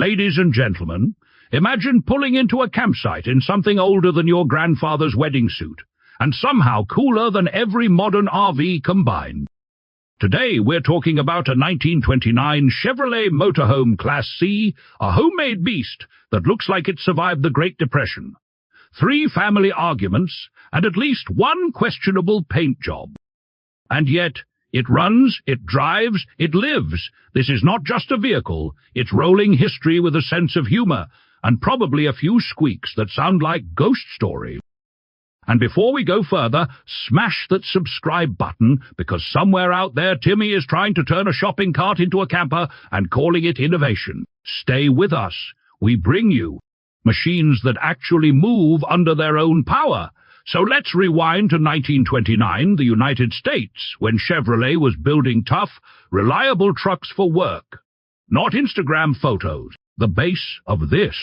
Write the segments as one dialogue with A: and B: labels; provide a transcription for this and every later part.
A: Ladies and gentlemen, imagine pulling into a campsite in something older than your grandfather's wedding suit, and somehow cooler than every modern RV combined. Today we're talking about a 1929 Chevrolet Motorhome Class C, a homemade beast that looks like it survived the Great Depression. 3 family arguments, and at least 1 questionable paint job. And yet, it runs, it drives, it lives. This is not just a vehicle, it's rolling history with a sense of humor, and probably a few squeaks that sound like ghost stories. And before we go further, smash that subscribe button, because somewhere out there Timmy is trying to turn a shopping cart into a camper and calling it innovation. Stay with us. We bring you machines that actually move under their own power. So let's rewind to 1929, the United States, when Chevrolet was building tough, reliable trucks for work. Not Instagram photos. The base of this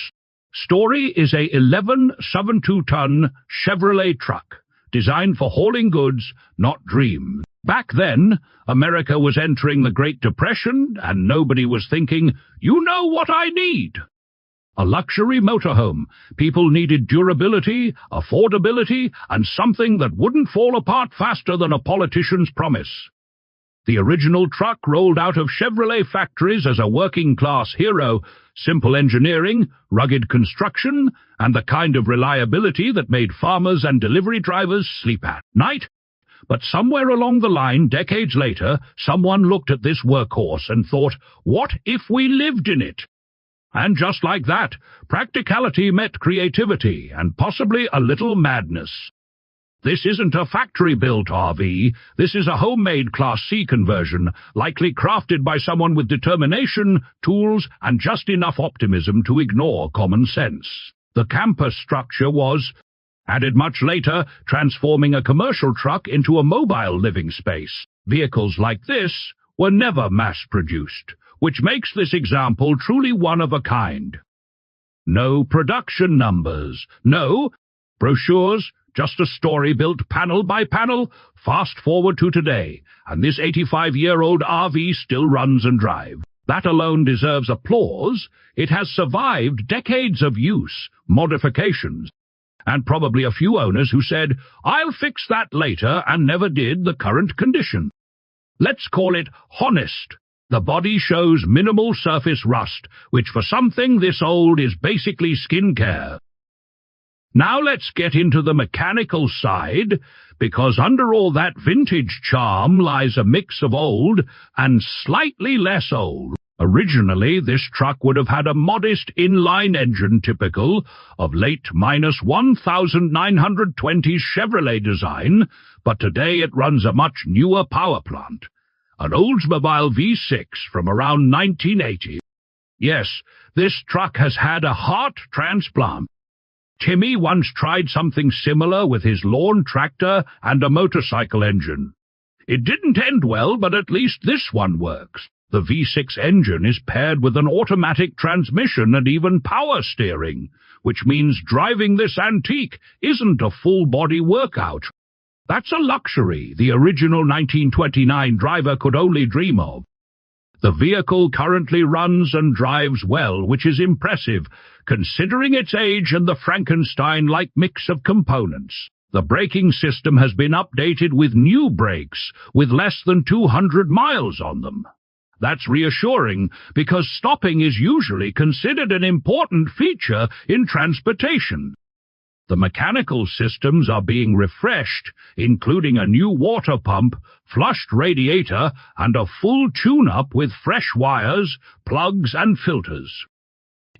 A: story is a 11.72-ton Chevrolet truck, designed for hauling goods, not dreams. Back then, America was entering the Great Depression, and nobody was thinking, you know what I need? A luxury motorhome. People needed durability, affordability, and something that wouldn't fall apart faster than a politician's promise. The original truck rolled out of Chevrolet factories as a working-class hero, simple engineering, rugged construction, and the kind of reliability that made farmers and delivery drivers sleep at night. But somewhere along the line, decades later, someone looked at this workhorse and thought, what if we lived in it? And just like that, practicality met creativity and possibly a little madness. This isn't a factory-built RV, this is a homemade Class C conversion, likely crafted by someone with determination, tools, and just enough optimism to ignore common sense. The camper structure was added much later, transforming a commercial truck into a mobile living space. Vehicles like this were never mass-produced, which makes this example truly one of a kind. No production numbers, no brochures, just a story built panel by panel. Fast forward to today, and this 85-year-old RV still runs and drives. That alone deserves applause. It has survived decades of use, modifications, and probably a few owners who said, I'll fix that later, and never did the current condition. Let's call it honest. The body shows minimal surface rust, which for something this old is basically skincare. Now let's get into the mechanical side, because under all that vintage charm lies a mix of old and slightly less old. Originally, this truck would have had a modest inline engine typical of late -1920s Chevrolet design, but today it runs a much newer power plant. An Oldsmobile V6 from around 1980. Yes, this truck has had a heart transplant. Timmy once tried something similar with his lawn tractor and a motorcycle engine. It didn't end well, but at least this one works. The V6 engine is paired with an automatic transmission and even power steering, which means driving this antique isn't a full-body workout. That's a luxury the original 1929 driver could only dream of. The vehicle currently runs and drives well, which is impressive, considering its age and the Frankenstein-like mix of components. The braking system has been updated with new brakes, with less than 200 miles on them. That's reassuring, because stopping is usually considered an important feature in transportation. The mechanical systems are being refreshed, including a new water pump, flushed radiator, and a full tune-up with fresh wires, plugs, and filters.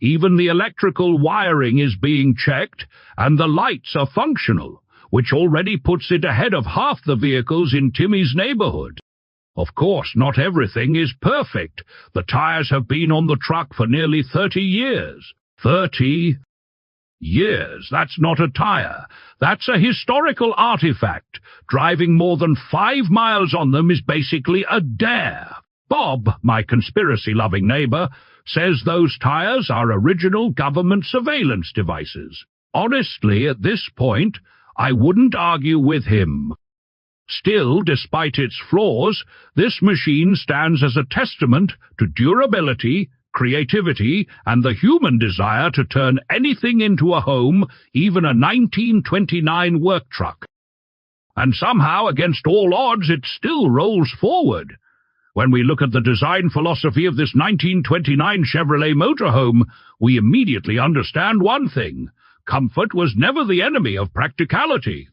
A: Even the electrical wiring is being checked, and the lights are functional, which already puts it ahead of half the vehicles in Timmy's neighborhood. Of course, not everything is perfect. The tires have been on the truck for nearly 30 years. 30 years. That's not a tire. That's a historical artifact. Driving more than 5 miles on them is basically a dare. Bob, my conspiracy-loving neighbor, says those tires are original government surveillance devices. Honestly, at this point, I wouldn't argue with him. Still, despite its flaws, this machine stands as a testament to durability, creativity, and the human desire to turn anything into a home, even a 1929 work truck. And somehow, against all odds, it still rolls forward. When we look at the design philosophy of this 1929 Chevrolet motorhome, we immediately understand one thing: comfort was never the enemy of practicality.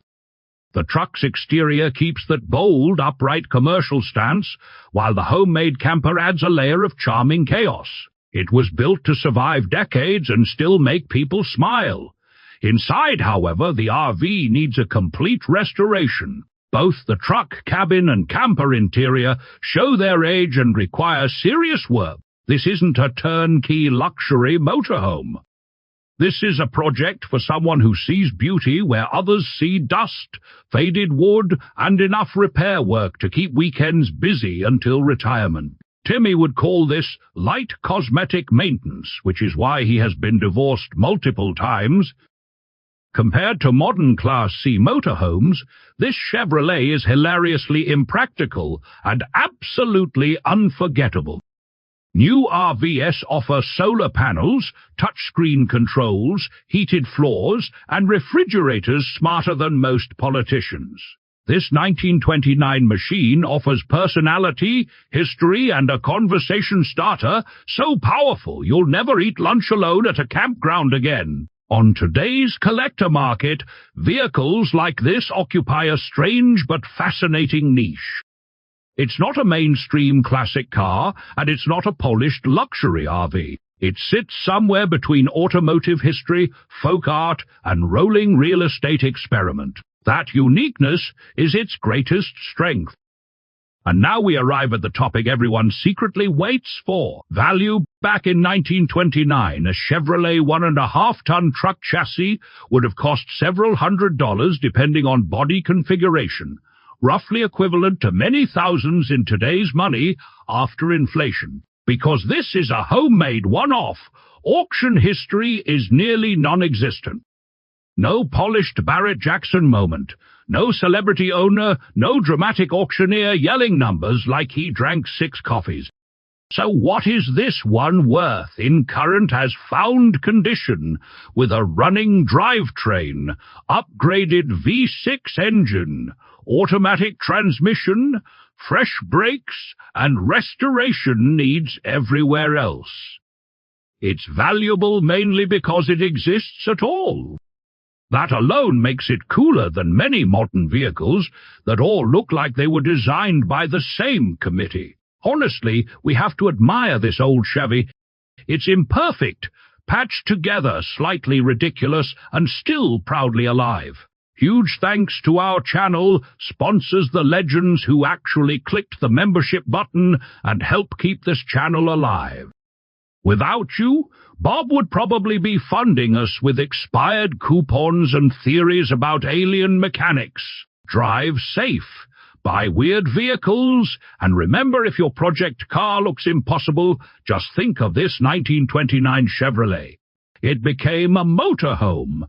A: The truck's exterior keeps that bold, upright commercial stance, while the homemade camper adds a layer of charming chaos. It was built to survive decades and still make people smile. Inside, however, the RV needs a complete restoration. Both the truck, cabin, and camper interior show their age and require serious work. This isn't a turnkey luxury motorhome. This is a project for someone who sees beauty where others see dust, faded wood, and enough repair work to keep weekends busy until retirement. Timmy would call this light cosmetic maintenance, which is why he has been divorced multiple times. Compared to modern Class C motorhomes, this Chevrolet is hilariously impractical and absolutely unforgettable. New RVs offer solar panels, touchscreen controls, heated floors, and refrigerators smarter than most politicians. This 1929 machine offers personality, history, and a conversation starter so powerful you'll never eat lunch alone at a campground again. On today's collector market, vehicles like this occupy a strange but fascinating niche. It's not a mainstream classic car, and it's not a polished luxury RV. It sits somewhere between automotive history, folk art, and rolling real estate experiment. That uniqueness is its greatest strength. And now we arrive at the topic everyone secretly waits for. Value. Back in 1929, a Chevrolet 1.5-ton truck chassis would have cost several $100s depending on body configuration, roughly equivalent to many thousands in today's money after inflation. Because this is a homemade one-off, auction history is nearly non-existent. No polished Barrett Jackson moment, no celebrity owner, no dramatic auctioneer yelling numbers like he drank 6 coffees. So what is this one worth in current as found condition, with a running drivetrain, upgraded V6 engine, automatic transmission, fresh brakes, and restoration needs everywhere else? It's valuable mainly because it exists at all. That alone makes it cooler than many modern vehicles that all look like they were designed by the same committee. Honestly, we have to admire this old Chevy. It's imperfect, patched together, slightly ridiculous, and still proudly alive. Huge thanks to our channel, sponsors the legends who actually clicked the membership button and help keep this channel alive. Without you, Bob would probably be funding us with expired coupons and theories about alien mechanics. Drive safe, buy weird vehicles, and remember, if your project car looks impossible, just think of this 1929 Chevrolet. It became a motorhome.